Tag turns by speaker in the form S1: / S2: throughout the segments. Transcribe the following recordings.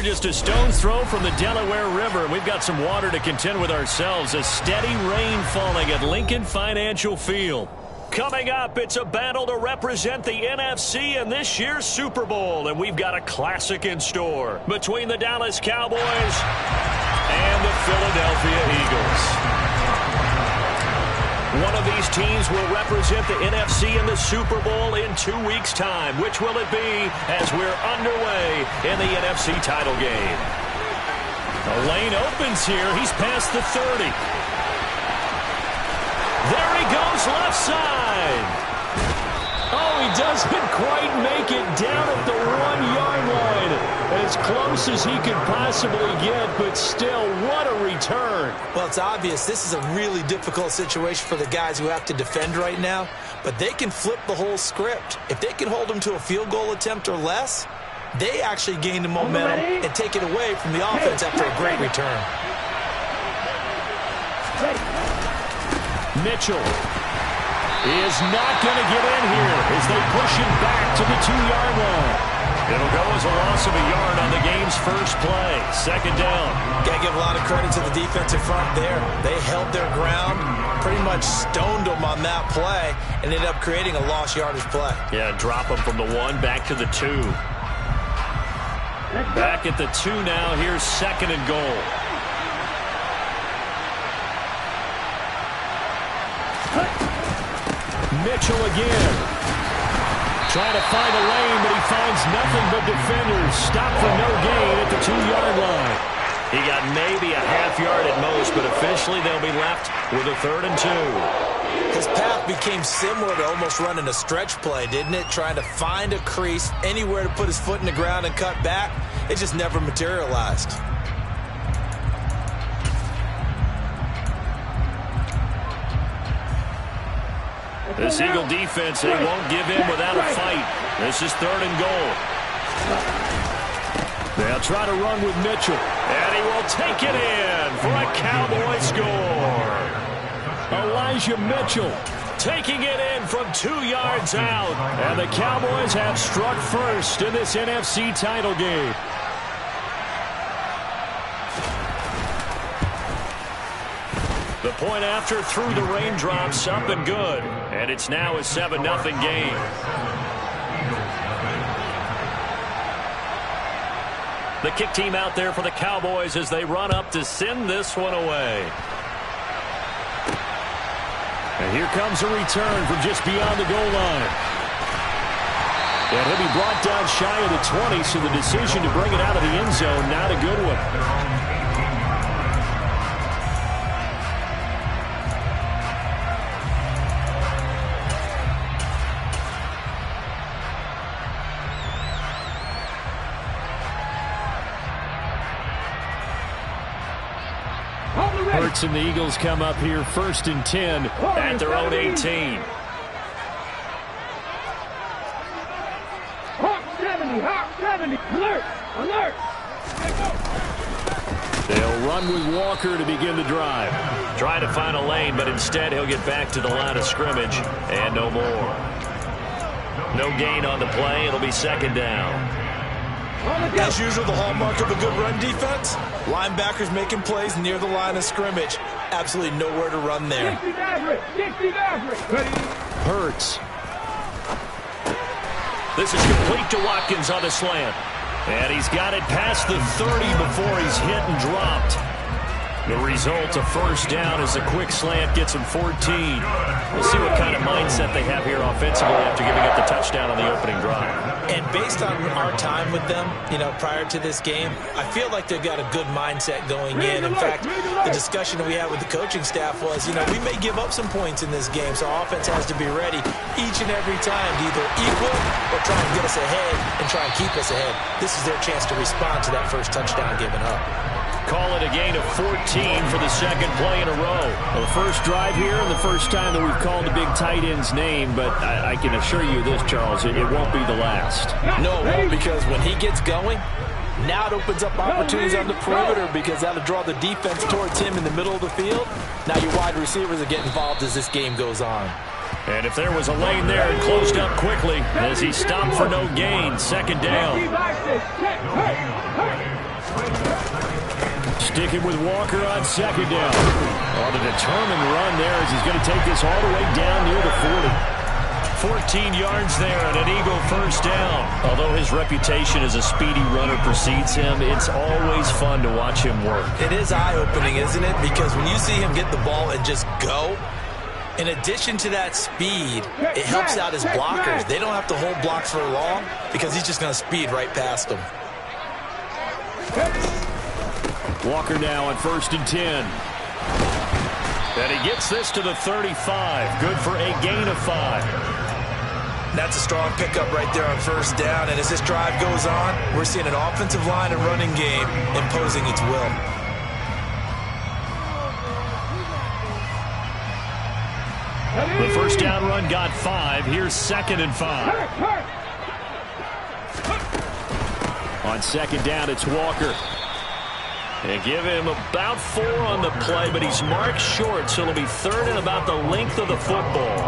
S1: just a stone's throw from the Delaware River. We've got some water to contend with ourselves. A steady rain falling at Lincoln Financial Field. Coming up, it's a battle to represent the NFC in this year's Super Bowl, and we've got a classic in store between the Dallas Cowboys and the Philadelphia Eagles. One of these teams will represent the NFC in the Super Bowl in 2 weeks' time. Which will it be as we're underway in the NFC title game? The lane opens here. He's past the 30. There he goes, left side. Oh, he doesn't quite make it down at the 1-yard line. As close as he could possibly get, but still, what a return.
S2: Well, it's obvious this is a really difficult situation for the guys who have to defend right now, but they can flip the whole script. If they can hold them to a field goal attempt or less, they actually gain the momentum and take it away from the offense after a great return.
S1: Mitchell is not going to get in here as they push him back to the 2-yard line. It'll go as a loss of a yard on the game's first play. Second down.
S2: Got to give a lot of credit to the defensive front there. They held their ground, pretty much stoned them on that play, and ended up creating a lost yardage play.
S1: Yeah, drop them from the 1 back to the 2. Back at the 2 now. Here's second and goal. Mitchell again. Trying to find a lane, but he finds nothing but defenders. Stop for no gain at the 2-yard line. He got maybe a half yard at most, but officially they'll be left with a 3rd and 2.
S2: His path became similar to almost running a stretch play, didn't it? Trying to find a crease, anywhere to put his foot in the ground and cut back. It just never materialized.
S1: This Eagle defense, they won't give in without a fight. This is 3rd and goal. They'll try to run with Mitchell. And he will take it in for a Cowboy score. Elijah Mitchell taking it in from 2 yards out. And the Cowboys have struck first in this NFC title game. The point after through the raindrops, up and good. And it's now a 7-0 game. The kick team out there for the Cowboys as they run up to send this one away. And here comes a return from just beyond the goal line. And he'll be brought down shy of the 20, so the decision to bring it out of the end zone, not a good one. Hurts and the Eagles come up here 1st and 10 at their own 18.
S3: Hawk 70, alert, alert.
S1: They'll run with Walker to begin the drive. Try to find a lane, but instead he'll get back to the line of scrimmage and no more. No gain on the play. It'll be 2nd down.
S2: As usual, the hallmark of a good run defense, linebackers making plays near the line of scrimmage. Absolutely nowhere to run there.
S1: Hurts. This is complete to Watkins on the slant. And he's got it past the 30 before he's hit and dropped. The result, a 1st down as a quick slant gets him 14. We'll see what kind of mindset they have here offensively after giving up the touchdown on the opening drive.
S2: And based on our time with them, prior to this game, I feel like they've got a good mindset going in. In fact, the discussion we had with the coaching staff was, we may give up some points in this game, so our offense has to be ready each and every time to either equal or try and get us ahead and try and keep us ahead. This is their chance to respond to that first touchdown given up.
S1: Call it a gain of 14 for the 2nd play in a row. Well, the first drive here and the first time that we've called the big tight end's name, but I can assure you this, Charles, it won't be the last.
S2: No, it won't, because when he gets going, now it opens up opportunities on the perimeter because that'll draw the defense towards him in the middle of the field. Now your wide receivers will get involved as this game goes on.
S1: And if there was a lane there, it closed up quickly as he stopped for no gain. 2nd down. Sticking with Walker on second down. On a determined run there as he's going to take this all the way down near the 40. 14 yards there and an Eagle first down. Although his reputation as a speedy runner precedes him, it's always fun to watch him work.
S2: It is eye-opening, isn't it? Because when you see him get the ball and just go, in addition to that speed, it helps out his blockers. They don't have to hold blocks for long because he's just going to speed right past them.
S1: Walker now on 1st and 10. And he gets this to the 35. Good for a gain of 5.
S2: That's a strong pickup right there on 1st down. And as this drive goes on, we're seeing an offensive line and running game imposing its will.
S1: The first down run got 5. Here's 2nd and 5. On 2nd down, it's Walker. They give him about 4 on the play, but he's marked short, so it'll be 3rd and about the length of the football.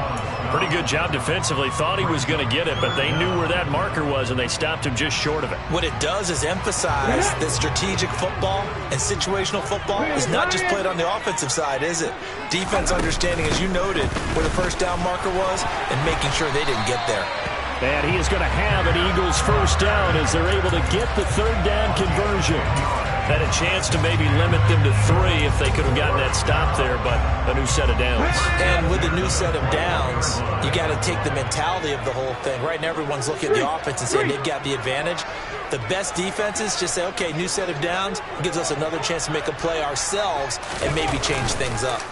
S1: Pretty good job defensively. Thought he was going to get it, but they knew where that marker was, and they stopped him just short of it.
S2: What it does is emphasize that strategic football and situational football is not just played on the offensive side, is it? Defense understanding, as you noted, where the first down marker was and making sure they didn't get there.
S1: And he is going to have an Eagles first down as they're able to get the 3rd down conversion. Had a chance to maybe limit them to 3 if they could have gotten that stop there, but a new set of downs.
S2: And with the new set of downs, you got to take the mentality of the whole thing. Right now, everyone's looking at the offense and saying they've got the advantage. The best defenses just say, okay, new set of downs. It gives us another chance to make a play ourselves and maybe change things up.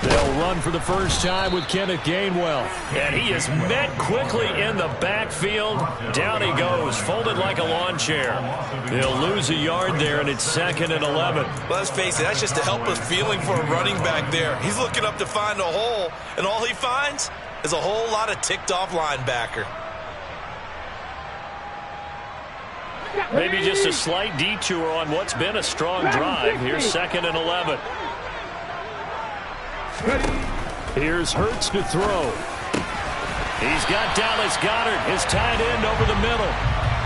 S1: They'll run for the first time with Kenneth Gainwell. And he is met quickly in the backfield. Down he goes, folded like a lawn chair. They'll lose a yard there, and it's 2nd and 11.
S2: Well, let's face it, that's just a helpless feeling for a running back there. He's looking up to find a hole, and all he finds is a whole lot of ticked-off linebacker.
S1: Maybe just a slight detour on what's been a strong drive. Here's 2nd and 11. Here's Hurts to throw. He's got Dallas Goedert, his tight end, over the middle.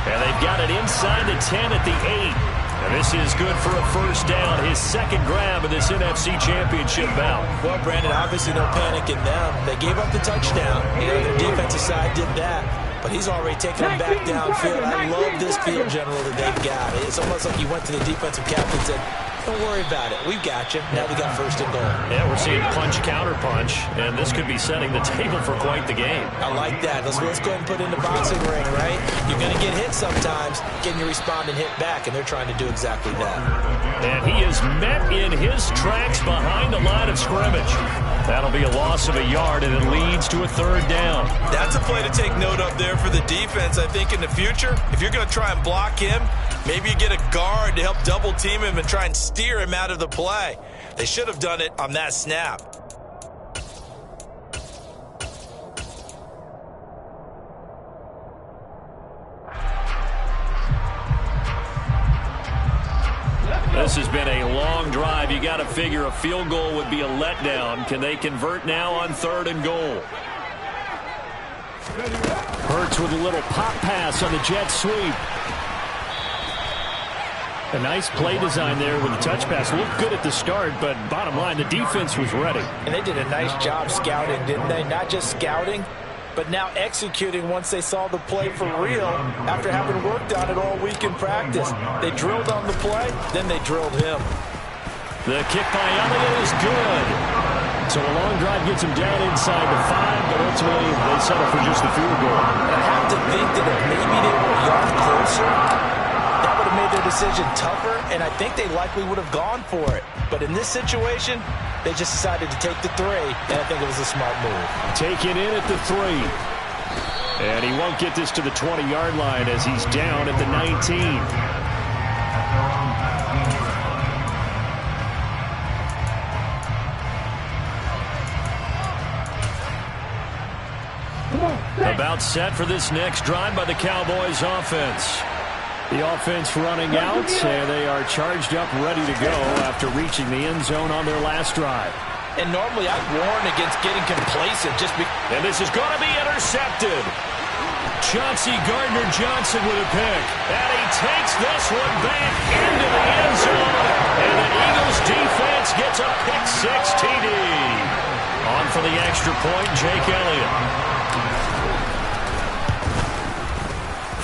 S1: And they've got it inside the 10 at the 8. And this is good for a first down, his 2nd grab of this NFC Championship bout.
S2: Well, Brandon, obviously no panic in them. They gave up the touchdown. You know, their defensive side did that. But he's already taken them back downfield. I love this field general that they've got. It's almost like he went to the defensive captain and said, don't worry about it. We've got you. Now we got 1st and goal.
S1: Yeah, we're seeing punch, counter punch, and this could be setting the table for quite the game.
S2: I like that. Let's go ahead and put it in the boxing ring, right? You're going to get hit sometimes. Can you respond and hit back? And they're trying to do exactly that.
S1: And he is met in his tracks behind the line of scrimmage. That'll be a loss of a yard, and it leads to a 3rd down.
S2: That's a play to take note of there for the defense, I think, in the future. If you're going to try and block him, maybe you get a guard to help double-team him and try and steer him out of the play. They should have done it on that snap.
S1: This has been a long drive. You got to figure a field goal would be a letdown. Can they convert now on 3rd and goal? Hurts with a little pop pass on the jet sweep. A nice play design there with the touch pass. Looked good at the start, but bottom line, the defense was ready.
S2: And they did a nice job scouting, didn't they? Not just scouting, but now executing once they saw the play for real after having worked on it all week in practice. They drilled on the play, then they drilled him.
S1: The kick by Elliott is good. So a long drive gets him down inside the 5, but ultimately they settle for just the field goal.
S2: And I have to think that if maybe they were a yard closer, that would have made their decision tougher, and I think they likely would have gone for it. But in this situation, they just decided to take the 3, and I think it was a smart move.
S1: Taken in at the 3. And he won't get this to the 20-yard line as he's down at the 19. About set for this next drive by the Cowboys offense. The offense running out, and they are charged up, ready to go after reaching the end zone on their last drive.
S2: And normally I'd warn against getting complacent just because.
S1: And this is going to be intercepted. Chauncey Gardner-Johnson with a pick. And he takes this one back into the end zone. And the Eagles defense gets a pick-6 TD. On for the extra point, Jake Elliott.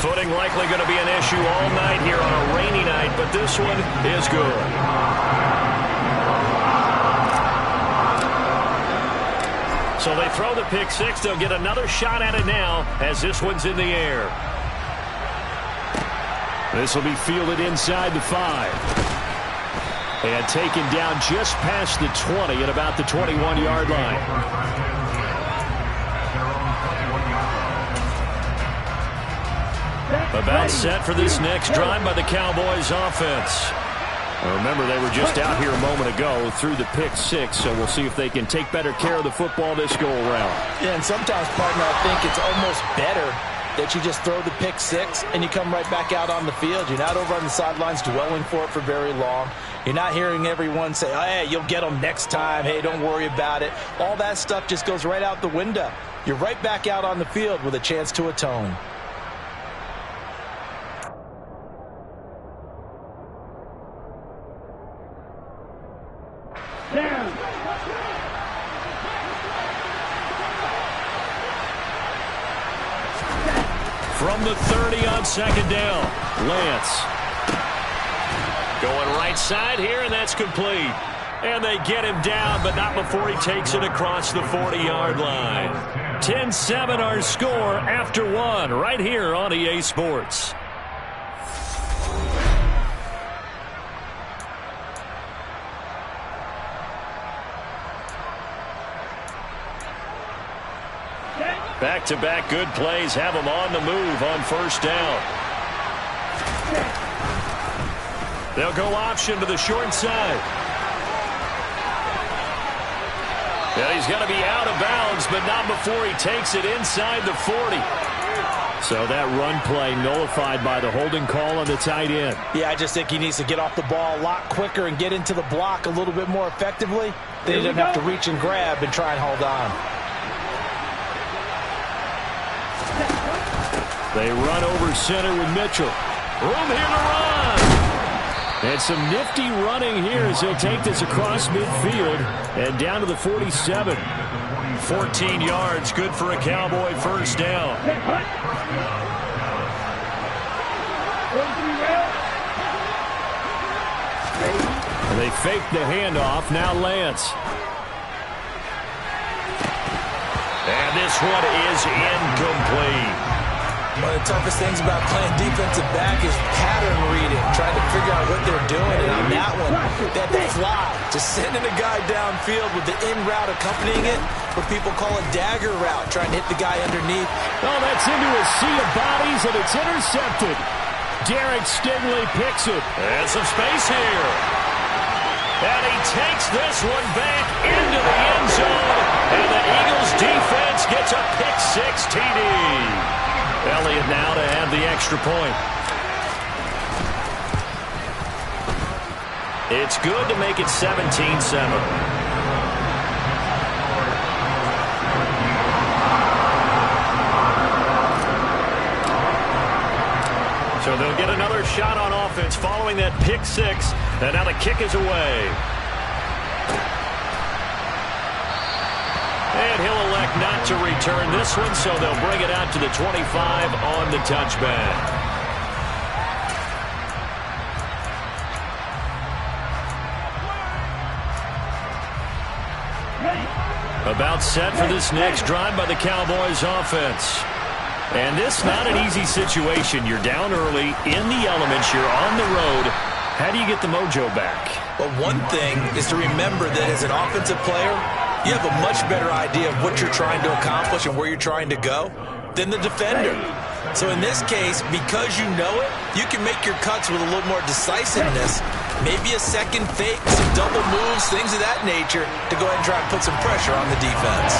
S1: Footing likely going to be an issue all night here on a rainy night, but this one is good. So they throw the pick-6. They'll get another shot at it now as this one's in the air. This will be fielded inside the 5. And taken down just past the 20 at about the 21-yard line. About set for this next drive by the Cowboys offense. Now remember, they were just out here a moment ago through the pick-6, so we'll see if they can take better care of the football this go-around.
S2: Yeah, and sometimes, partner, I think it's almost better that you just throw the pick-6 and you come right back out on the field. You're not over on the sidelines dwelling for it for very long. You're not hearing everyone say, oh, hey, you'll get them next time. Hey, don't worry about it. All that stuff just goes right out the window. You're right back out on the field with a chance to atone.
S3: Down.
S1: From the 30 on second down, Lance. Going right side here, and that's complete. And they get him down, but not before he takes it across the 40-yard line. 10-7 our score after one right here on EA Sports. Back-to-back good plays have them on the move on first down. They'll go option to the short side. Yeah, he's got to be out of bounds, but not before he takes it inside the 40. So that run play nullified by the holding call on the tight end.
S2: Yeah, I just think he needs to get off the ball a lot quicker and get into the block a little bit more effectively. Then he doesn't have to reach and grab and try and hold on.
S1: They run over center with Mitchell. Room here to run. And some nifty running here as they'll take this across midfield and down to the 47. 14 yards, good for a Cowboy first down. And they fake the handoff. Now Lance. And this one is incomplete.
S2: One of the toughest things about playing defensive back is pattern reading, trying to figure out what they're doing. And on that one, that fly, just sending a guy downfield with the in route accompanying it, what people call a dagger route, trying to hit the guy underneath.
S1: Oh, that's into a sea of bodies, and it's intercepted. Derek Stingley picks it. And some space here. And he takes this one back into the end zone. And the Eagles defense gets a pick-6 TD. Elliott now to have the extra point. It's good to make it 17-7. So they'll get another shot on offense following that pick-6. And now the kick is away. And he'll elect not to return this one, so they'll bring it out to the 25 on the touchback. About set for this next drive by the Cowboys offense. And this not an easy situation. You're down early, in the elements, you're on the road. How do you get the mojo back?
S2: Well, one thing is to remember that as an offensive player, you have a much better idea of what you're trying to accomplish and where you're trying to go than the defender. So in this case, because you know it, you can make your cuts with a little more decisiveness. Maybe a second fake, some double moves, things of that nature to go ahead and try and put some pressure on the defense.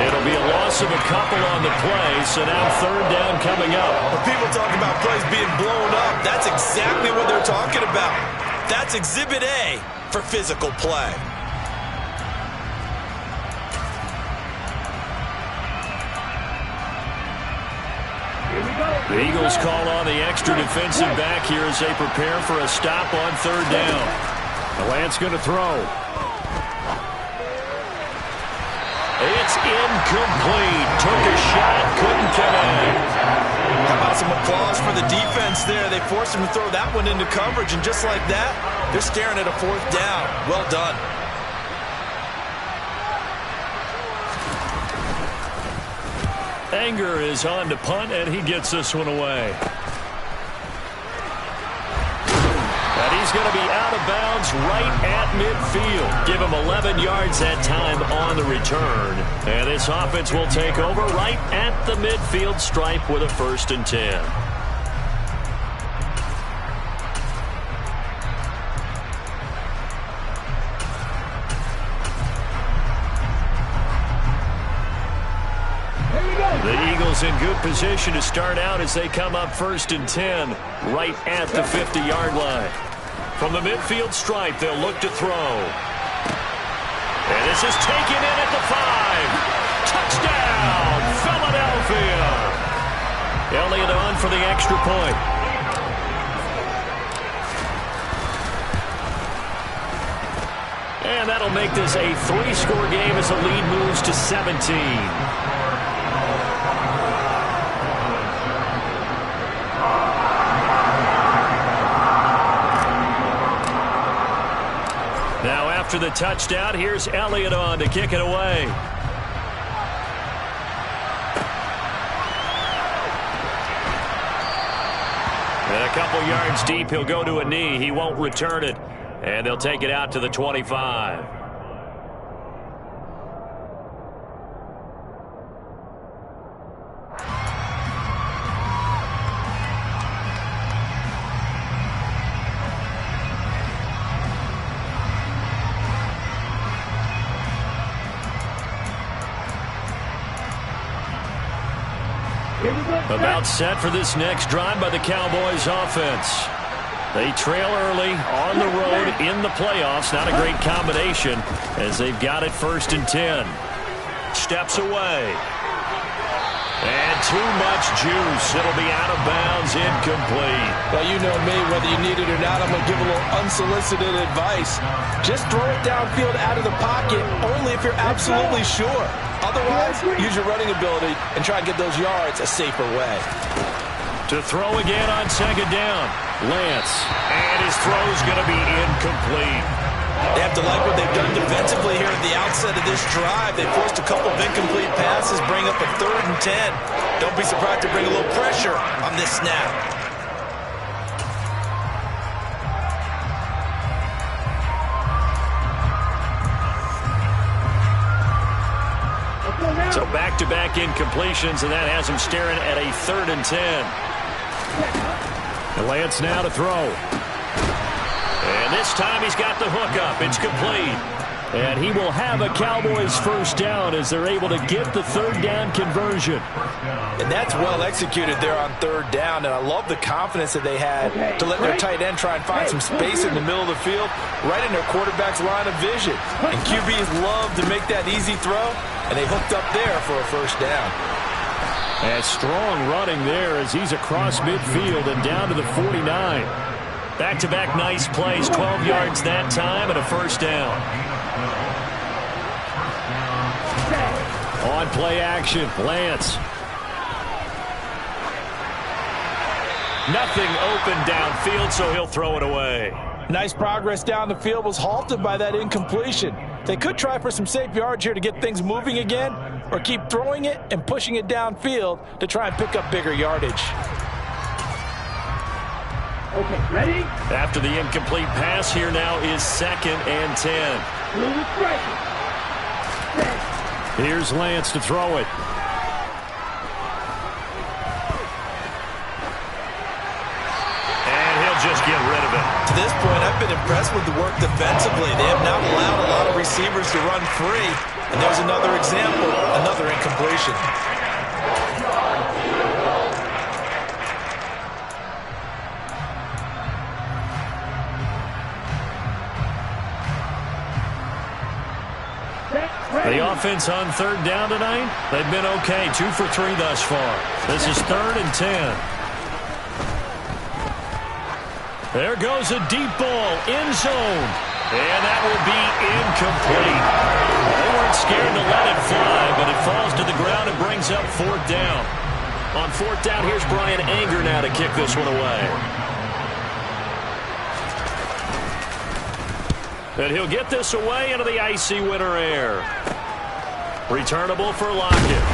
S1: It'll be a loss of a couple on the play, so now third down coming up.
S2: When people talk about plays being blown up, that's exactly what they're talking about. That's Exhibit A for physical play.
S1: The Eagles call on the extra defensive back here as they prepare for a stop on third down. Lance going to throw. It's incomplete. Took a shot, couldn't connect.
S2: How about some applause for the defense there? They forced him to throw that one into coverage, and just like that, they're staring at a fourth down. Well done.
S1: Anger is on to punt, and he gets this one away. And he's going to be out of bounds right at midfield. Give him 11 yards that time on the return. And this offense will take over right at the midfield stripe with a 1st and 10. The Eagles in good position to start out as they come up 1st and 10 right at the 50-yard line. From the midfield stripe, they'll look to throw. And this is taken in at the 5. Touchdown, Philadelphia. Elliott on for the extra point. And that'll make this a 3-score game as the lead moves to 17. Now after the touchdown, here's Elliott on to kick it away. And a couple yards deep, he'll go to a knee. He won't return it. And they'll take it out to the 25. About set for this next drive by the Cowboys offense. They trail early on the road in the playoffs. Not a great combination as they've got it 1st and 10. Steps away. And too much juice. It'll be out of bounds, incomplete.
S2: Well, you know me, whether you need it or not, I'm going to give a little unsolicited advice. Just throw it downfield out of the pocket, only if you're absolutely sure. Otherwise, use your running ability and try and get those yards a safer way.
S1: To throw again on 2nd down. Lance. And his throw's going to be incomplete.
S2: They have to like what they've done defensively here at the outset of this drive. They forced a couple of incomplete passes, bring up a 3rd and 10. Don't be surprised to bring a little pressure on this snap.
S1: So back-to-back incompletions, and that has him staring at a 3rd and 10. And Lance now to throw. And this time he's got the hook up. It's complete. And he will have a Cowboys 1st down as they're able to get the 3rd down conversion.
S2: And that's well executed there on 3rd down. And I love the confidence that they had to let their tight end try and find some space in the middle of the field, right in their quarterback's line of vision. And QBs love to make that easy throw, and they hooked up there for a 1st down.
S1: And strong running there as he's across midfield and down to the 49. Back-to-back nice plays, 12 yards that time and a 1st down. On play action, Lance. Nothing open downfield, so he'll throw it away.
S2: Nice progress down the field was halted by that incompletion. They could try for some safe yards here to get things moving again, or keep throwing it and pushing it downfield to try and pick up bigger yardage.
S3: Okay, ready?
S1: After the incomplete pass, here now is 2nd and 10. Here's Lance to throw it. And he'll just get rid of it.
S2: To this point, I've been impressed with the work defensively. They have not allowed a lot of receivers to run free. And there's another example, another incompletion.
S1: The offense on 3rd down tonight, they've been okay. 2 for 3 thus far. This is 3rd and 10. There goes a deep ball, end zone. And that will be incomplete. They weren't scared to let it fly, but it falls to the ground and brings up 4th down. On 4th down, here's Brian Anger now to kick this one away. And he'll get this away into the icy winter air. Returnable for Lockett.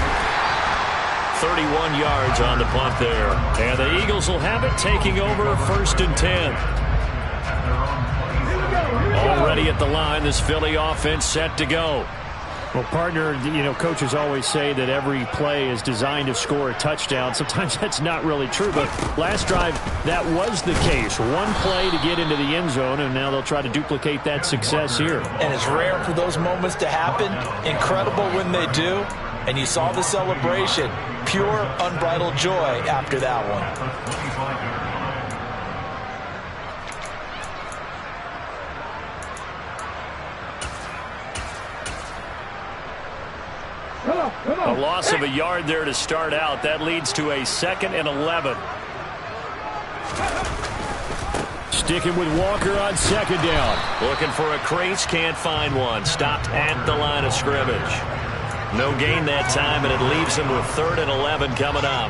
S1: 31 yards on the punt there. And the Eagles will have it, taking over 1st and 10. Already at the line, this Philly offense set to go.
S4: Well, partner, coaches always say that every play is designed to score a touchdown. Sometimes that's not really true, but last drive, that was the case. One play to get into the end zone, and now they'll try to duplicate that success here.
S2: And it's rare for those moments to happen. Incredible when they do. And you saw the celebration. Pure, unbridled joy after that one.
S1: A loss of a yard there to start out. That leads to a 2nd and 11.
S4: Sticking with Walker on 2nd down.
S1: Looking for a crease, can't find one. Stopped at the line of scrimmage. No gain that time, and it leaves him with 3rd and 11 coming up.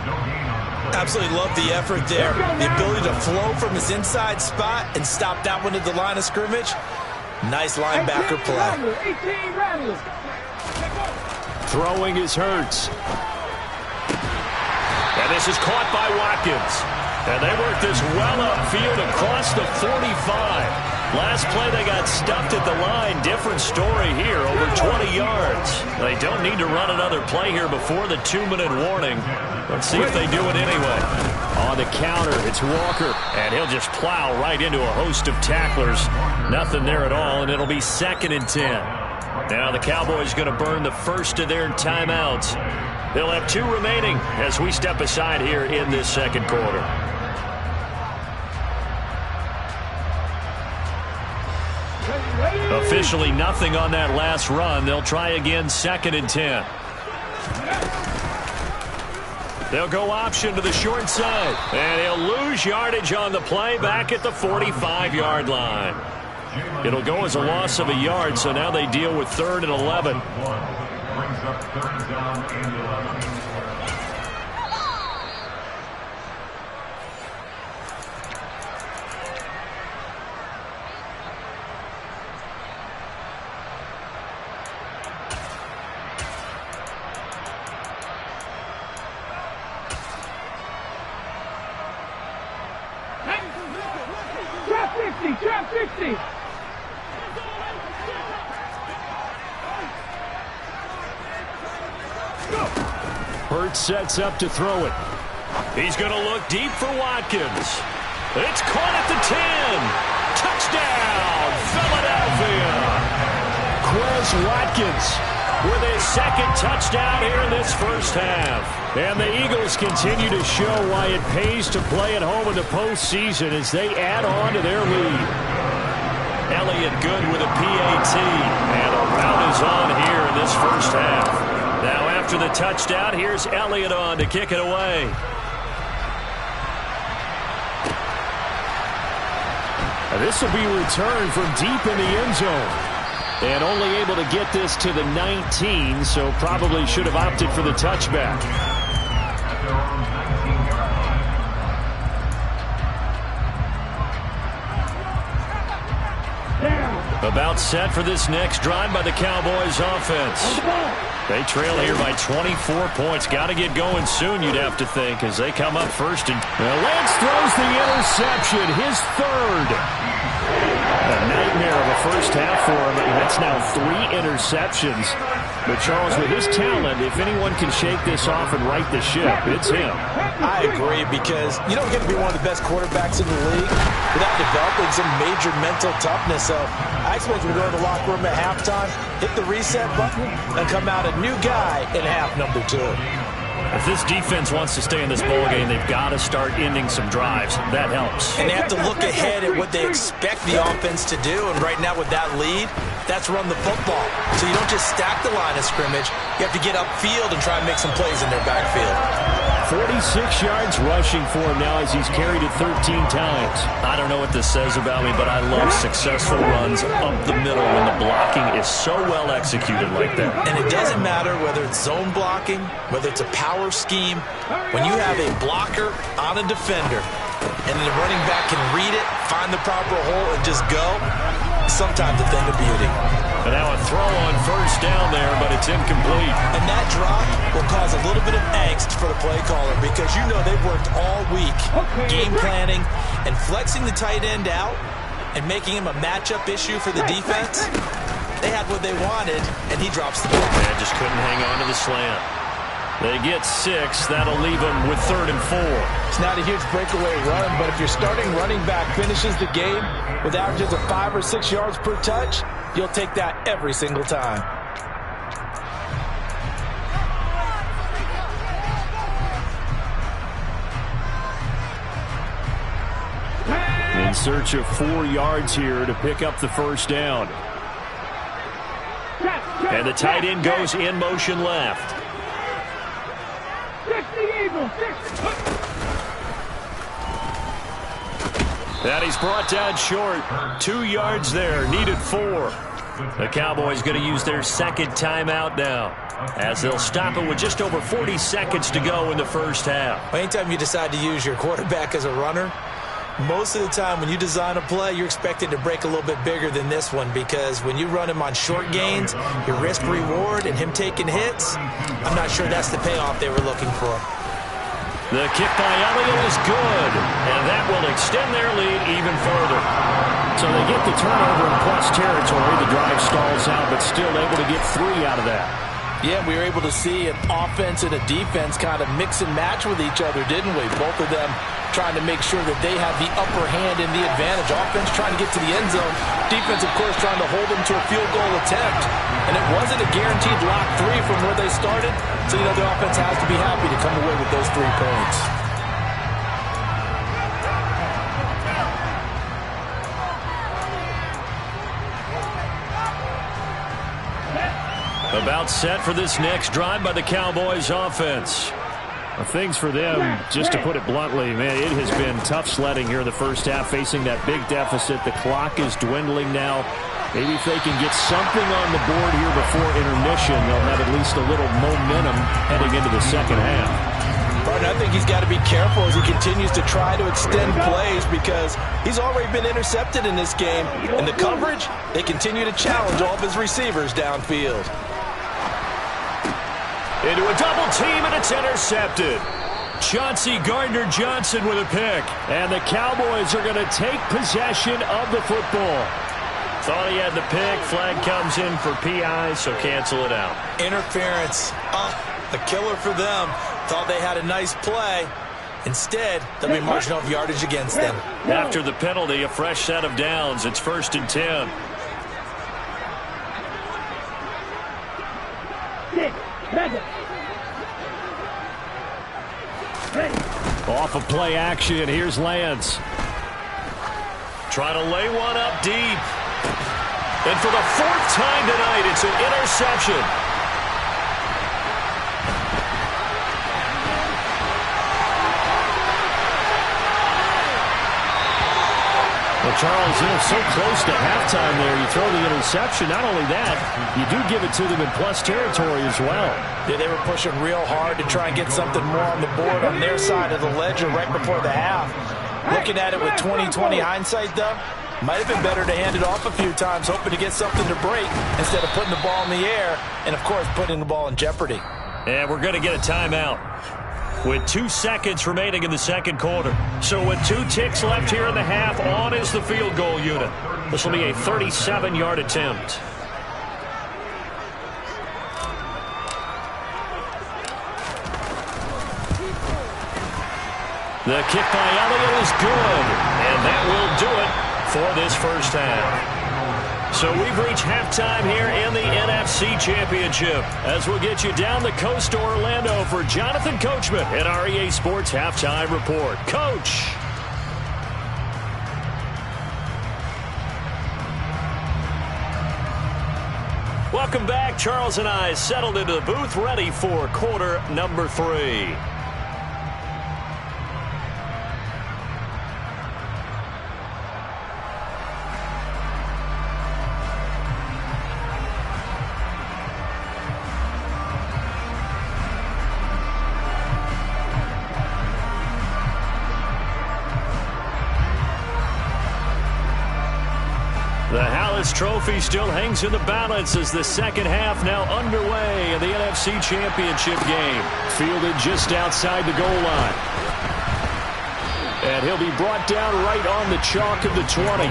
S2: Absolutely love the effort there. The ability to flow from his inside spot and stop that one at the line of scrimmage. Nice linebacker play.
S3: 18 rattlers.
S4: Throwing is Hurts.
S1: And this is caught by Watkins. And they work this well upfield across the 45. Last play they got stuffed at the line. Different story here, over 20 yards. They don't need to run another play here before the 2-minute warning. Let's see if they do it anyway.
S4: On the counter, it's Walker.
S1: And he'll just plow right into a host of tacklers. Nothing there at all, and it'll be 2nd and 10. Now the Cowboys going to burn the first of their timeouts. They'll have 2 remaining as we step aside here in this 2nd quarter. Officially nothing on that last run. They'll try again 2nd and 10. They'll go option to the short side. And he'll lose yardage on the play back at the 45-yard line. It'll go as a loss of a yard, so now they deal with 3rd and 11.
S5: Brings up 3rd down and 11.
S3: Trap 60.
S4: Hurts sets up to throw it.
S1: He's going to look deep for Watkins. It's caught at the 10. Touchdown, Philadelphia.
S4: Quez Watkins
S1: with his 2nd touchdown here in this first half.
S4: And the Eagles continue to show why it pays to play at home in the postseason as they add on to their lead.
S1: Elliott good with a PAT. And a rout is on here in this first half. Now after the touchdown, here's Elliott on to kick it away.
S4: This will be returned from deep in the end zone. And only able to get this to the 19, so probably should have opted for the touchback.
S1: About set for this next drive by the Cowboys offense. They trail here by 24 points. Got to get going soon, you'd have to think, as they come up first. And
S4: Lance throws the interception, his 3rd. A nightmare of a first half for him. That's now 3 interceptions. But Charles, with his talent, if anyone can shake this off and right the ship, it's him.
S2: I agree, because you don't get to be one of the best quarterbacks in the league without developing some major mental toughness. So I expect him to go to the locker room at halftime, hit the reset button, and come out a new guy in half number 2.
S1: If this defense wants to stay in this ballgame, they've got to start ending some drives. That helps.
S2: And they have to look ahead at what they expect the offense to do. And right now with that lead, That's run the football. So you don't just stack the line of scrimmage. You have to get upfield and try and make some plays in their backfield.
S4: 46 yards rushing for him now as he's carried it 13 times.
S1: I don't know what this says about me, but I love successful runs up the middle when the blocking is so well executed like that.
S2: And it doesn't matter whether it's zone blocking, whether it's a power scheme. When you have a blocker on a defender and the running back can read it, find the proper hole, and just go, sometimes a thing of beauty.
S1: And now a throw on first down there, but it's incomplete.
S2: And that drop will cause a little bit of angst for the play caller because you know they've worked all week game planning and flexing the tight end out and making him a matchup issue for the defense. They had what they wanted, and he drops the ball.
S1: And just couldn't hang on to the slant. They get 6. That'll leave them with 3rd and 4.
S2: It's not a huge breakaway run, but if your starting running back finishes the game with averages of 5 or 6 yards per touch, you'll take that every single time.
S4: In search of 4 yards here to pick up the first down.
S1: And the tight end goes in motion left. And he's brought down short. 2 yards there. Needed 4. The Cowboys going to use their second timeout now, as they'll stop it with just over 40 seconds to go in the first half.
S2: Anytime you decide to use your quarterback as a runner, most of the time when you design a play, you're expected to break a little bit bigger than this one, because when you run him on short gains, your risk-reward and him taking hits, I'm not sure that's the payoff they were looking for.
S1: The kick by Elliott is good, and that will extend their lead even further.
S4: So they get the turnover in plus territory. The drive stalls out, but still able to get 3 out of that.
S2: Yeah, we were able to see an offense and a defense kind of mix and match with each other, didn't we? Both of them trying to make sure that they have the upper hand and the advantage. Offense trying to get to the end zone. Defense, of course, trying to hold them to a field goal attempt. And it wasn't a guaranteed lock 3 from where they started. So, you know, the offense has to be happy to come away with those 3 points.
S1: About set for this next drive by the Cowboys offense.
S4: Well, things for them, just to put it bluntly, man, it has been tough sledding here in the first half, facing that big deficit. The clock is dwindling now. Maybe if they can get something on the board here before intermission, they'll have at least a little momentum heading into the second half.
S2: Barton, I think he's got to be careful as he continues to try to extend plays, because he's already been intercepted in this game. And the coverage, they continue to challenge all of his receivers downfield.
S1: Into a double team, and it's intercepted. Chauncey Gardner-Johnson with a pick.
S4: And the Cowboys are going to take possession of the football.
S1: Thought he had the pick. Flag comes in for PI, so cancel it out.
S2: Interference. A killer for them. Thought they had a nice play. Instead, they'll be marching off yardage against them.
S1: After the penalty, a fresh set of downs. It's 1st and 10.
S4: Off of play action, here's Lance.
S1: Trying to lay one up deep. And for the 4th time tonight, it's an interception.
S4: Well, Charles, you know, so close to halftime there, you throw the interception. Not only that, you do give it to them in plus territory as well.
S2: Yeah, they were pushing real hard to try and get something more on the board on their side of the ledger right before the half. Looking at it with 20/20 hindsight, though, might have been better to hand it off a few times, hoping to get something to break instead of putting the ball in the air and, of course, putting the ball in jeopardy.
S1: And we're going to get a timeout with 2 seconds remaining in the second quarter. So with 2 ticks left here in the half, on is the field goal unit. This will be a 37-yard attempt. The kick by Elliott is good, and that will do it for this first half. So we've reached halftime here in the NFC Championship, as we'll get you down the coast to Orlando for Jonathan Coachman at our EA Sports Halftime Report. Coach. Welcome back. Charles and I settled into the booth, ready for quarter number 3. The Hallis Trophy still hangs in the balance as the second half now underway in the NFC Championship game. Fielded just outside the goal line. And he'll be brought down right on the chalk of the 20.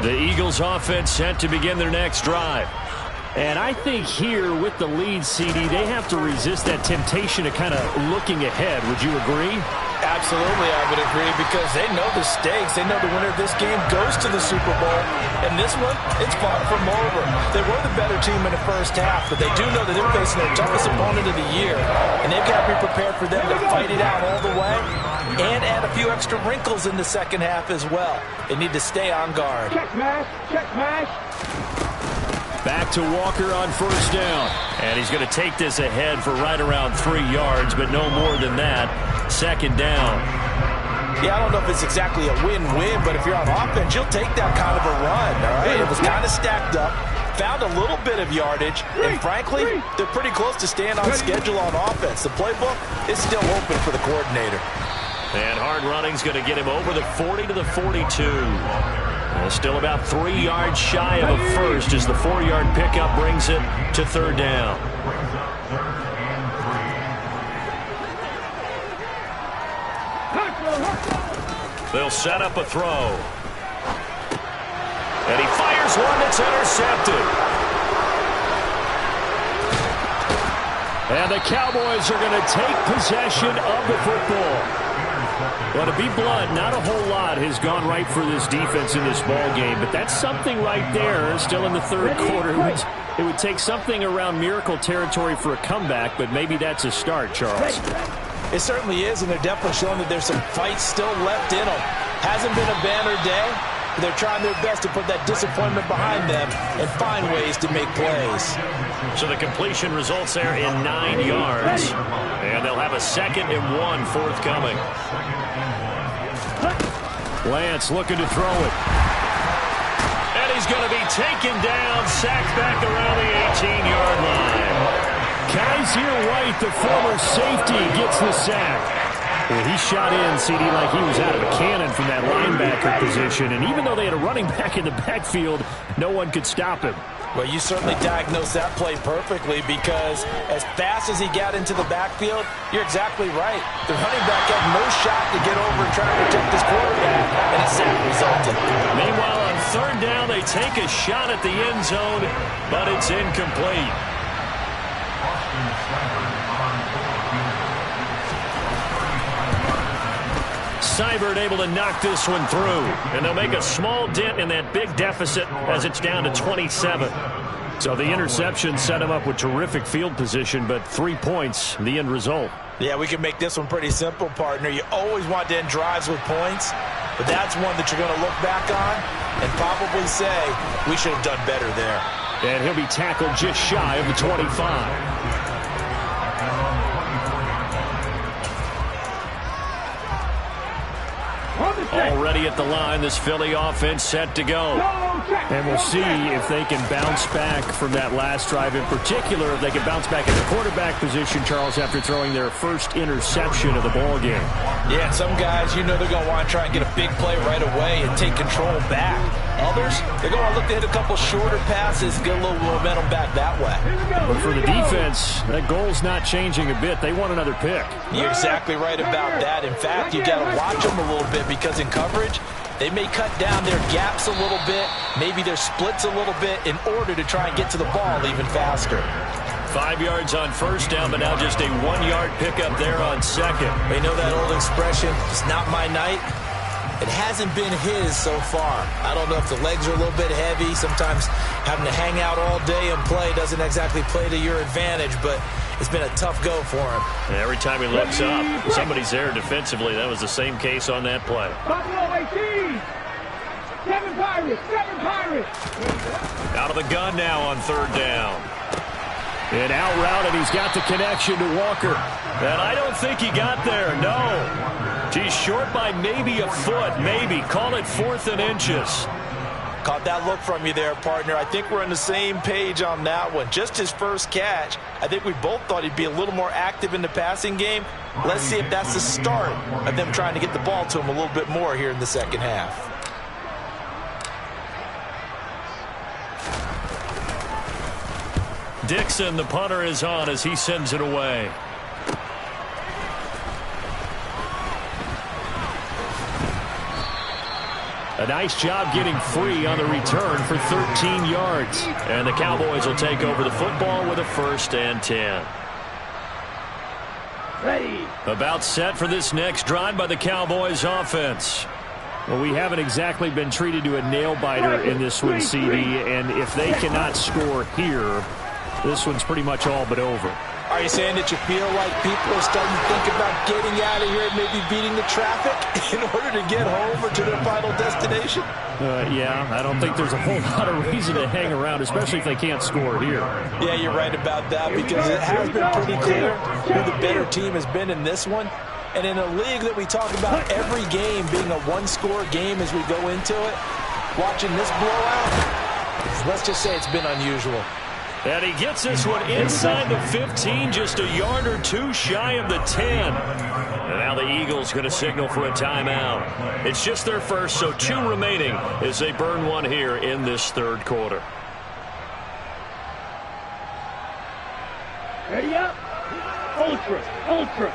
S1: The Eagles offense set to begin their next drive.
S4: And I think here with the lead, CD, they have to resist that temptation of kind of looking ahead. Would you agree?
S2: Absolutely, I would agree, because they know the stakes. They know the winner of this game goes to the Super Bowl. And this one, it's far from over. They were the better team in the first half, but they do know that they're facing their toughest opponent of the year. And they've got to be prepared for them to fight it out all the way and add a few extra wrinkles in the second half as well. They need to stay on guard.
S3: Check mash, check mash.
S1: Back to Walker on first down. And he's going to take this ahead for right around 3 yards, but no more than that. Second down.
S2: Yeah, I don't know if it's exactly a win-win, but if you're on offense, you'll take that kind of a run, all right? It was kind of stacked up, found a little bit of yardage, and frankly, they're pretty close to staying on schedule on offense. The playbook is still open for the coordinator.
S1: And hard running's going to get him over the 40 to the 42. Still about 3 yards shy of a first as the 4-yard pickup brings it to third down. They'll set up a throw. And he fires one that's intercepted. And the Cowboys are going to take possession of the football. Well, to be blunt, not a whole lot has gone right for this defense in this ball game, but that's something right there. Still in the third quarter. It would take something around miracle territory for a comeback, but maybe that's a start, Charles.
S2: It certainly is, and they're definitely showing that there's some fight still left in them. Hasn't been a banner day, but they're trying their best to put that disappointment behind them and find ways to make plays.
S1: So the completion results there in 9 yards, and they'll have a 2nd and 1 forthcoming. Lance looking to throw it. And he's going to be taken down, sacked back around the 18-yard line. Kaiser White, the former safety, gets the sack. Well, he shot in, CD, like he was out of a cannon from that linebacker position. And even though they had a running back in the backfield, no one could stop him.
S2: Well, you certainly diagnosed that play perfectly, because as fast as he got into the backfield, you're exactly right. The running back had no shot to get over and try to protect his quarterback, and a sack resulted.
S1: Meanwhile, on third down, they take a shot at the end zone, but it's incomplete. Seibert able to knock this one through, and they'll make a small dent in that big deficit as it's down to 27. So the interception set him up with terrific field position, but 3 points, the end result.
S2: Yeah, we can make this one pretty simple, partner. You always want to end drives with points, but that's one that you're going to look back on and probably say, we should have done better there.
S1: And he'll be tackled just shy of the 25. Already at the line, this Philly offense set to go.
S4: And we'll see if they can bounce back from that last drive. In particular, if they can bounce back in the quarterback position, Charles, after throwing their first interception of the ball game.
S2: Yeah, some guys, you know they're going to want to try and get a big play right away and take control back. Others, they're going to look to hit a couple shorter passes, get a little momentum back that way.
S4: But for the defense, that goal's not changing a bit. They want another pick.
S2: You're exactly right about that. In fact, you got to watch them a little bit, because in coverage, they may cut down their gaps a little bit, maybe their splits a little bit, in order to try and get to the ball even faster.
S1: 5 yards on first down, but now just a 1-yard pickup there on second.
S2: They know that old expression, it's not my night. It hasn't been his so far. I don't know if the legs are a little bit heavy. Sometimes having to hang out all day and play doesn't exactly play to your advantage, but it's been a tough go for him.
S1: And every time he looks up, somebody's there defensively. That was the same case on that play.
S3: Buffalo 18. 7 Pirates. 7 Pirates.
S1: Out of the gun now on third down.
S4: An out route, and he's got the connection to Walker.
S1: And I don't think he got there, no. He's short by maybe a foot, maybe. Call it 4th and inches.
S2: Caught that look from you there, partner. I think we're on the same page on that one. Just his first catch. I think we both thought he'd be a little more active in the passing game. Let's see if that's the start of them trying to get the ball to him a little bit more here in the second half.
S1: Dixon, the punter, is on as he sends it away.
S4: A nice job getting free on the return for 13 yards.
S1: And the Cowboys will take over the football with a 1st and 10.
S3: Ready.
S1: About set for this next drive by the Cowboys offense.
S4: Well, we haven't exactly been treated to a nail-biter in this one, CD, and if they cannot score here, this one's pretty much all but over.
S2: Are you saying that you feel like people are starting to think about getting out of here and maybe beating the traffic in order to get home or to their final destination?
S4: Yeah, I don't think there's a whole lot of reason to hang around, especially if they can't score here.
S2: Yeah, you're right about that, because it has been pretty clear who the better team has been in this one. And in a league that we talk about every game being a one-score game as we go into it, watching this blowout, let's just say it's been unusual.
S1: And he gets this one inside the 15, just a yard or two shy of the 10. And now the Eagles going to signal for a timeout. It's just their first, so 2 remaining as they burn one here in this third quarter.
S3: Ready up. Ultra. Ultra.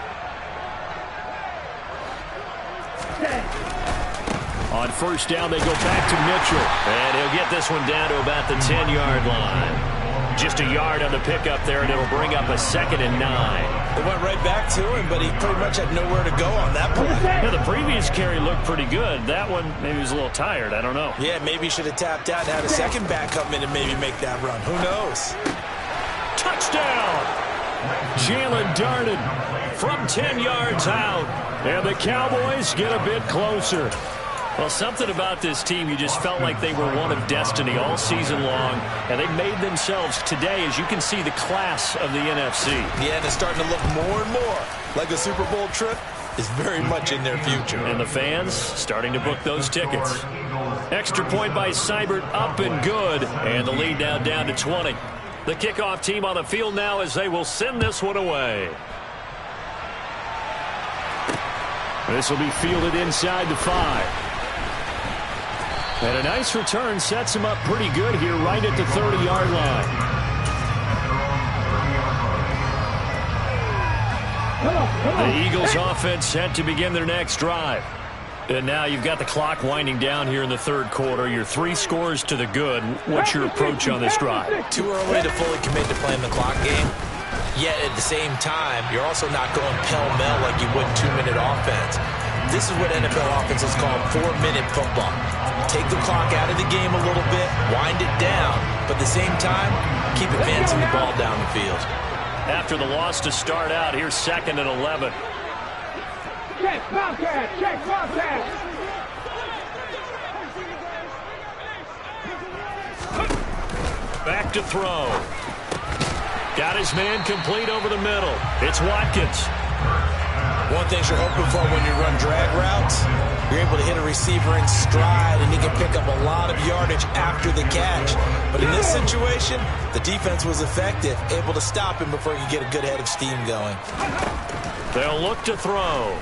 S3: 10.
S4: On first down, they go back to Mitchell.
S1: And he'll get this one down to about the 10-yard line. Just a yard on the pickup there, and it'll bring up a 2nd and 9.
S2: It went right back to him, but he pretty much had nowhere to go on that play.
S1: Yeah, the previous carry looked pretty good. That one, maybe he was a little tired. I don't know.
S2: Yeah, maybe he should have tapped out and had a second back come in and maybe make that run. Who knows?
S1: Touchdown! Jalen Darden from 10 yards out. And the Cowboys get a bit closer. Well, something about this team, you just felt like they were one of destiny all season long, and they made themselves today, as you can see, the class of the NFC.
S2: Yeah, and it's starting to look more and more like a Super Bowl trip is very much in their future.
S1: And the fans starting to book those tickets. Extra point by Seibert, up and good, and the lead now down to 20. The kickoff team on the field now as they will send this one away.
S4: This will be fielded inside the 5. And a nice return sets him up pretty good here right at the 30-yard line.
S1: The Eagles offense set to begin their next drive. And now you've got the clock winding down here in the third quarter. Your 3 scores to the good. What's your approach on this drive?
S2: Too early to fully commit to playing the clock game. Yet at the same time, you're also not going pell-mell like you would 2-minute offense. This is what NFL offenses call 4-minute football. Take the clock out of the game a little bit, wind it down, but at the same time, keep advancing the ball down the field.
S1: After the loss to start out, here's 2nd and 11.
S3: Check Bobcat. Check Bobcat.
S1: Back to throw. Got his man complete over the middle. It's Watkins.
S2: One thing you're hoping for when you run drag routes, you're able to hit a receiver in stride, and he can pick up a lot of yardage after the catch. But in this situation, the defense was effective, able to stop him before he could get a good head of steam going.
S1: They'll look to throw.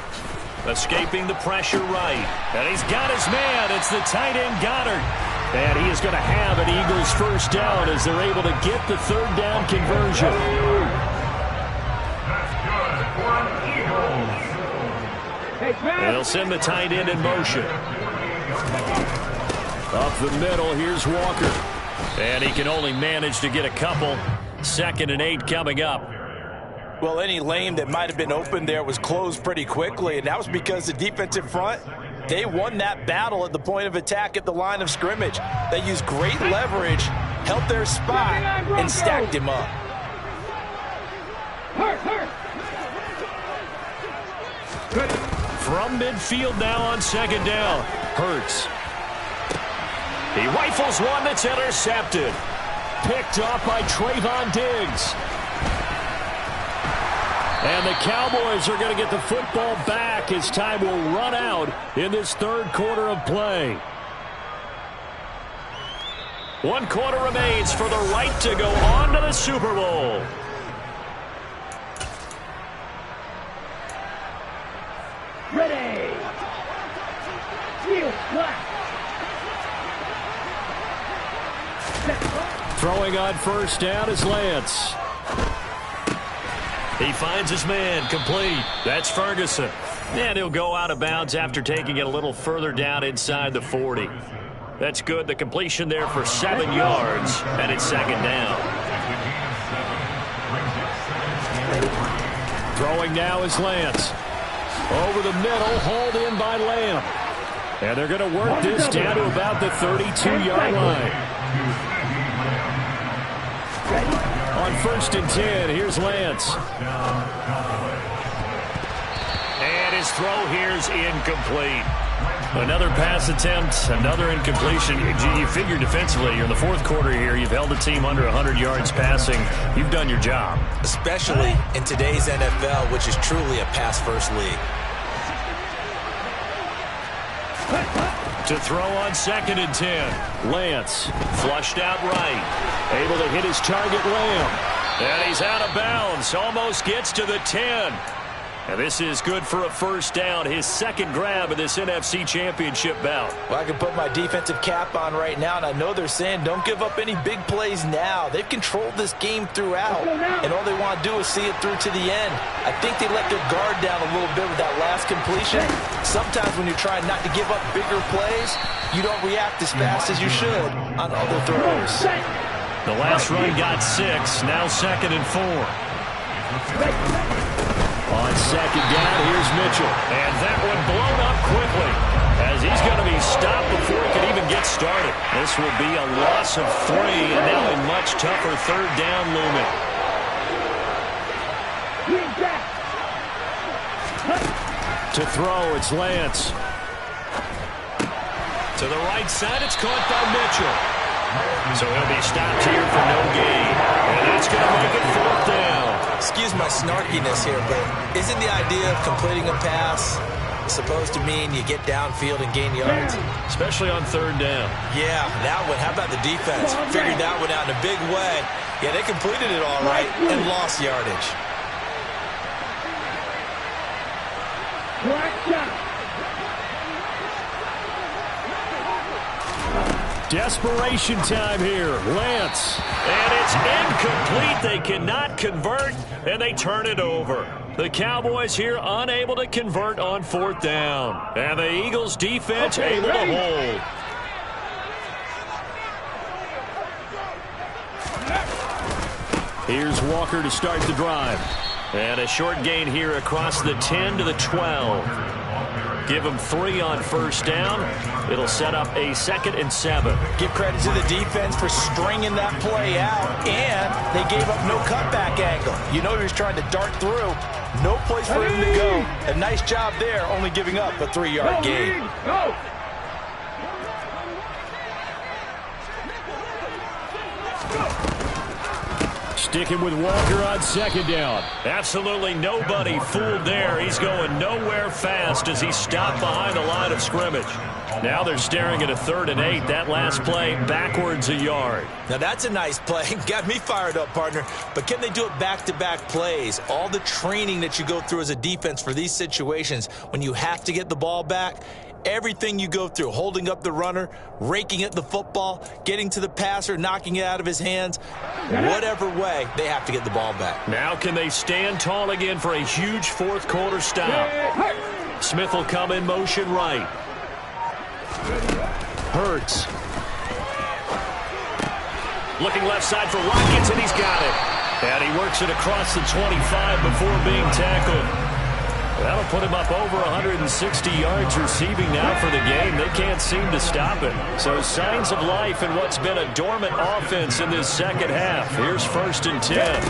S1: Escaping the pressure right. And he's got his man. It's the tight end Goddard.
S4: And he is going to have an Eagles first down as they're able to get the third down conversion.
S1: And they'll send the tight end in motion.
S4: Up the middle, here's Walker.
S1: And he can only manage to get a couple. 2nd and 8 coming up.
S2: Well, any lane that might have been open there was closed pretty quickly, and that was because the defensive front They won that battle at the point of attack at the line of scrimmage. They used great leverage, held their spot, and stacked him up.
S1: From midfield now on second down. Hurts. He rifles one that's intercepted. Picked off by Trayvon Diggs. And the Cowboys are going to get the football back as time will run out in this third quarter of play. 1 quarter remains for the right to go on to the Super Bowl.
S3: Ready. Heel slap.
S1: Throwing on first down is Lance. He finds his man, complete. That's Ferguson. And he'll go out of bounds after taking it a little further down inside the 40. That's good. The completion there for 7 yards, and it's second down. Throwing now is Lance. Over the middle, hauled in by Lamb. And they're going to work this down to about the 32-yard line. On 1st and 10, here's Lance. And his throw here's incomplete. Another pass attempt, another incompletion. You figure defensively, you're in the 4th quarter here. You've held the team under 100 yards passing. You've done your job.
S2: Especially in today's NFL, which is truly a pass-first league.
S1: To throw on 2nd and 10. Lance flushed out right. Able to hit his target, Lamb. And he's out of bounds. Almost gets to the 10. And this is good for a first down. His 2nd grab of this NFC Championship bout.
S2: Well, I can put my defensive cap on right now, and I know they're saying don't give up any big plays now. They've controlled this game throughout, and all they want to do is see it through to the end. I think they let their guard down a little bit with that last completion. Sometimes when you're trying not to give up bigger plays, you don't react as fast as you should on other throws.
S1: The last run got 6. Now 2nd and 4. On 2nd down, here's Mitchell. And that one blown up quickly as he's going to be stopped before he can even get started. This will be a loss of 3, and now a much tougher 3rd down looming. To throw, it's Lance. To the right side, it's caught by Mitchell. So he'll be stopped here for no gain. And that's going to make it 4th down.
S2: Excuse my snarkiness here, but isn't the idea of completing a pass supposed to mean you get downfield and gain yards?
S1: Especially on 3rd down.
S2: Yeah, that one. How about the defense? Figured that one out in a big way. Yeah, they completed it all right and lost yardage.
S1: Desperation time here. Lance. And it's incomplete. They cannot convert, and they turn it over. The Cowboys here unable to convert on 4th down. And the Eagles defense able to hold. Here's Walker to start the drive. And a short gain here across the 10 to the 12. Give them 3 on 1st down. It'll set up a 2nd and 7.
S2: Give credit to the defense for stringing that play out, and they gave up no cutback angle. You know he was trying to dart through. No place for him to go. A nice job there, only giving up a 3-yard gain.
S3: Go!
S1: Sticking with Walker on 2nd down. Absolutely nobody fooled there. He's going nowhere fast as he's stopped behind the line of scrimmage. Now they're staring at a 3rd and 8. That last play backwards a yard.
S2: Now that's a nice play. Got me fired up, partner. But can they do it back-to-back plays? All the training that you go through as a defense for these situations, when you have to get the ball back, everything you go through, holding up the runner, raking at the football, getting to the passer, knocking it out of his hands, whatever way, they have to get the ball back.
S1: Now can they stand tall again for a huge 4th quarter stop? Smith will come in motion right. Hurts. Looking left side for Watkins, and he's got it. And he works it across the 25 before being tackled. That'll put him up over 160 yards receiving now for the game. They can't seem to stop it. So signs of life in what's been a dormant offense in this second half. Here's 1st and 10.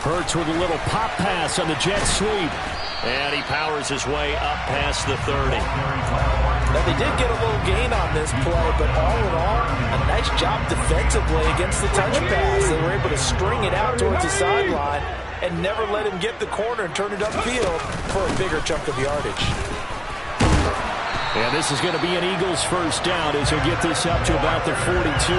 S4: Hurts with a little pop pass on the jet sweep.
S1: And he powers his way up past the 30.
S2: Now, they did get a little gain on this play, but all in all, a nice job defensively against the touch pass. They were able to string it out towards the sideline and never let him get the corner and turn it upfield for a bigger chunk of yardage.
S4: And this is going to be an Eagles first down as he'll get this up to about the 42.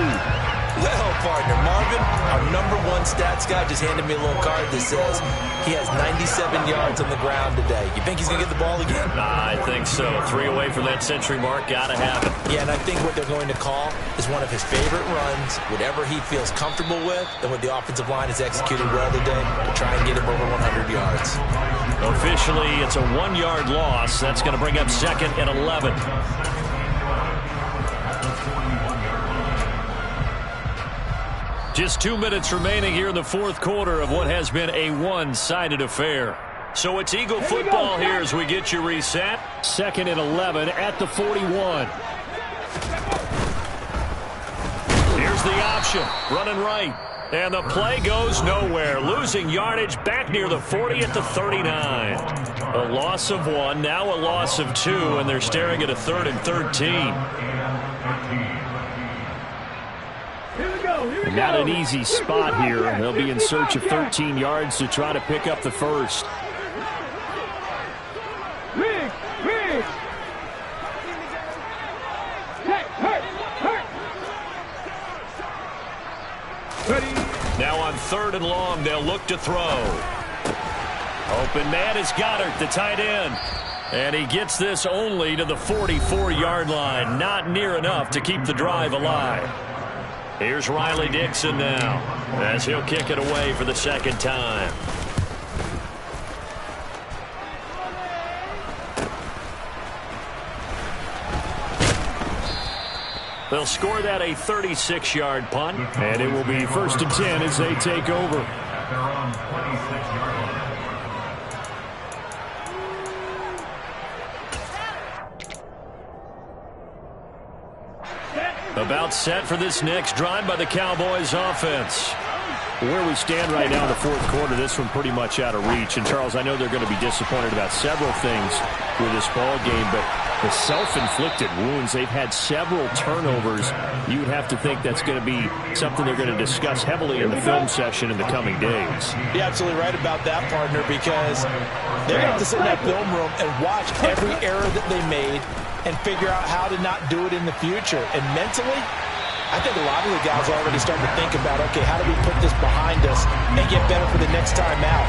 S2: Well, partner, Marvin, our #1 stats guy just handed me a little card that says he has 97 yards on the ground today. You think he's going to get the ball again?
S1: I think so. 3 away from that century mark. Got to have it.
S2: Yeah, and I think what they're going to call is one of his favorite runs, whatever he feels comfortable with, and what the offensive line has executed well today to try and get him over 100 yards.
S1: Officially, it's a 1-yard loss. That's going to bring up 2nd and 11. Just 2 minutes remaining here in the 4th quarter of what has been a one-sided affair. So it's Eagle football here as we get you reset.
S4: 2nd and 11 at the 41.
S1: Here's the option, running right. And the play goes nowhere, losing yardage back near the 40 at the 39. A loss of 1, now a loss of 2, and they're staring at a 3rd and 13.
S4: Not an easy spot here. They'll be in search of 13 yards to try to pick up the first.
S1: Now on 3rd and long, they'll look to throw. Open man is Goddard, the tight end. And he gets this only to the 44-yard line. Not near enough to keep the drive alive. Here's Riley Dixon now as he'll kick it away for the 2nd time. They'll score that a 36-yard punt.
S4: And it will be 1st and 10 as they take over.
S5: At their own 26-yard line.
S1: About set for this next drive by the Cowboys offense.
S4: Where we stand right now in the 4th quarter, this one pretty much out of reach. And, Charles, I know they're going to be disappointed about several things with this ball game, but the self-inflicted wounds, they've had several turnovers. You would have to think that's going to be something they're going to discuss heavily in the film session in the coming days.
S2: You're absolutely right about that, partner, because they're going to have to sit in that film room and watch every error that they made and figure out how to not do it in the future. And mentally, I think a lot of the guys are already starting to think about, okay, how do we put this behind us and get better for the next time out?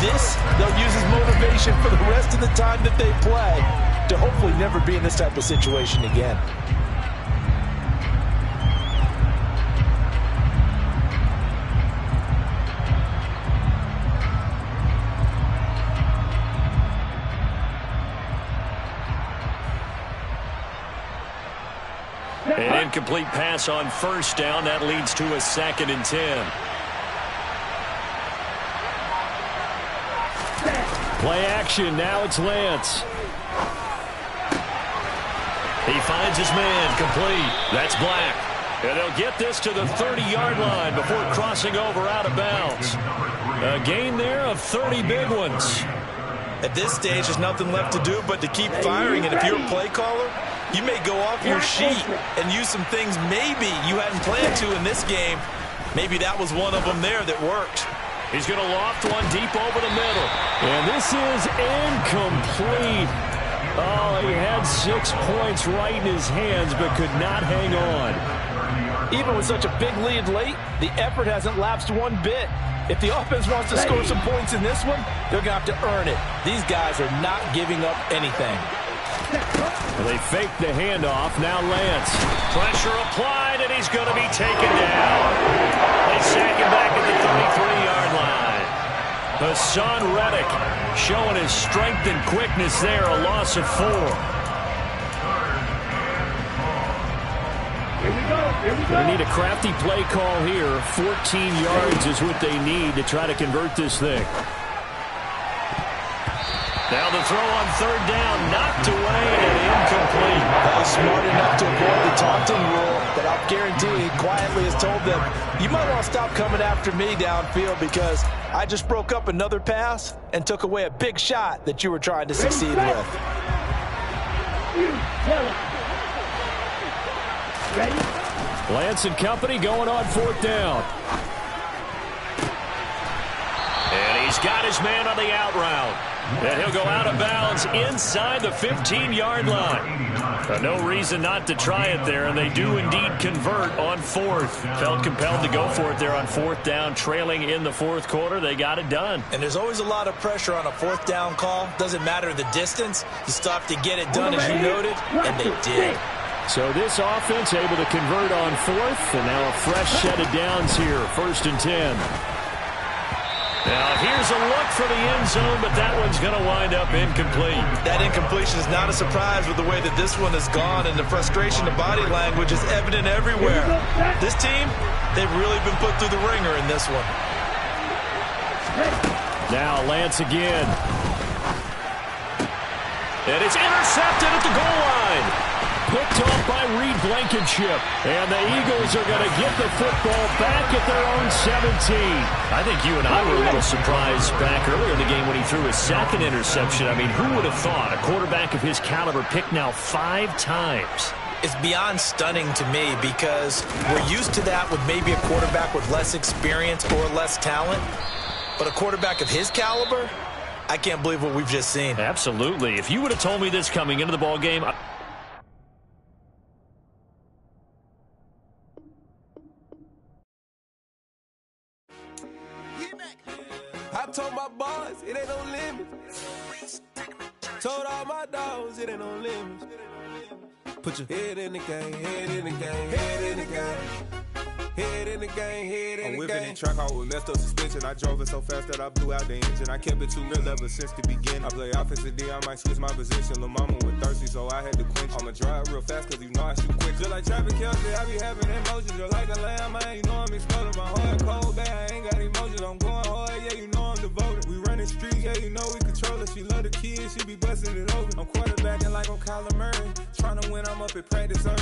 S2: This, they'll use as motivation for the rest of the time that they play to hopefully never be in this type of situation again.
S1: An incomplete pass on 1st down. That leads to a 2nd and 10.
S4: Play action. Now it's Lance.
S1: He finds his man, complete. That's Black. And they'll get this to the 30-yard line before crossing over out of bounds. A gain there of 30 big ones.
S2: At this stage, there's nothing left to do but to keep firing. And if you're a play caller, you may go off your sheet and use some things maybe you hadn't planned to in this game. Maybe that was one of them there that worked.
S1: He's going to loft one deep over the middle.
S4: And this is incomplete. Oh, he had 6 points right in his hands but could not hang on.
S2: Even with such a big lead late, the effort hasn't lapsed one bit. If the offense wants to score some points in this one, they're going to have to earn it. These guys are not giving up anything.
S4: They fake the handoff. Now Lance.
S1: Pressure applied, and he's going to be taken down. They sack him back at the 33-yard line. Hassan Reddick showing his strength and quickness there, a loss of 4.
S4: They need a crafty play call here. 14 yards is what they need to try to convert this thing.
S1: Now the throw on third down, knocked away and incomplete.
S2: That was smart enough to avoid the taunting rule, but I'll guarantee he quietly has told them, you might want to stop coming after me downfield because I just broke up another pass and took away a big shot that you were trying to succeed with.
S3: Ready?
S4: Lance and company going on fourth down.
S1: And he's got his man on the out route. And he'll go out of bounds inside the 15-yard line. No reason not to try it there, and they do indeed convert on fourth. Felt compelled to go for it there on fourth down, trailing in the fourth quarter. They got it done.
S2: And there's always a lot of pressure on a fourth down call. Doesn't matter the distance. You still have to get it done, as you noted, and they did.
S4: So this offense able to convert on fourth, and now a fresh set of downs here, 1st and 10.
S1: Now here's a look for the end zone, but that one's going to wind up incomplete.
S2: That incompletion is not a surprise with the way that this one has gone, and the frustration of body language is evident everywhere. This team, they've really been put through the ringer in this one.
S4: Now Lance again.
S1: And it's intercepted at the goal line.
S4: Picked off by Reed Blankenship. And the Eagles are going to get the football back at their own 17.
S1: I think you and I were a little surprised back earlier in the game when he threw his second interception. I mean, who would have thought a quarterback of his caliber picked now 5 times?
S2: It's beyond stunning to me because we're used to that with maybe a quarterback with less experience or less talent. But a quarterback of his caliber, I can't believe what we've just seen.
S1: Absolutely. If you would have told me this coming into the ball game,
S6: I told my boys, it ain't no limits. Told all my dogs, it ain't no limits. Put your head in the game, head in the game, head in the game. Head in the game, head in the game. I'm whipping in track hard with messed up suspension. I drove it so fast that I blew out the engine. I kept it too real ever since the beginning. I play offensive D, I might switch my position. Lil' mama was thirsty, so I had to quench. I'ma drive real fast, cause you know I shoot quick. Just like Travis Kelce, I be having emotions. Just like a lamb, man, you know I'm exploding. My heart cold, bad, I ain't got emotions. I'm going hard, yeah, you know I'm devoted. We running streets, yeah, you know we control it. She love the kids, she be busting it over. I'm quarterbacking like I'm Kyler Murray. Trying to win, I'm up at practice early.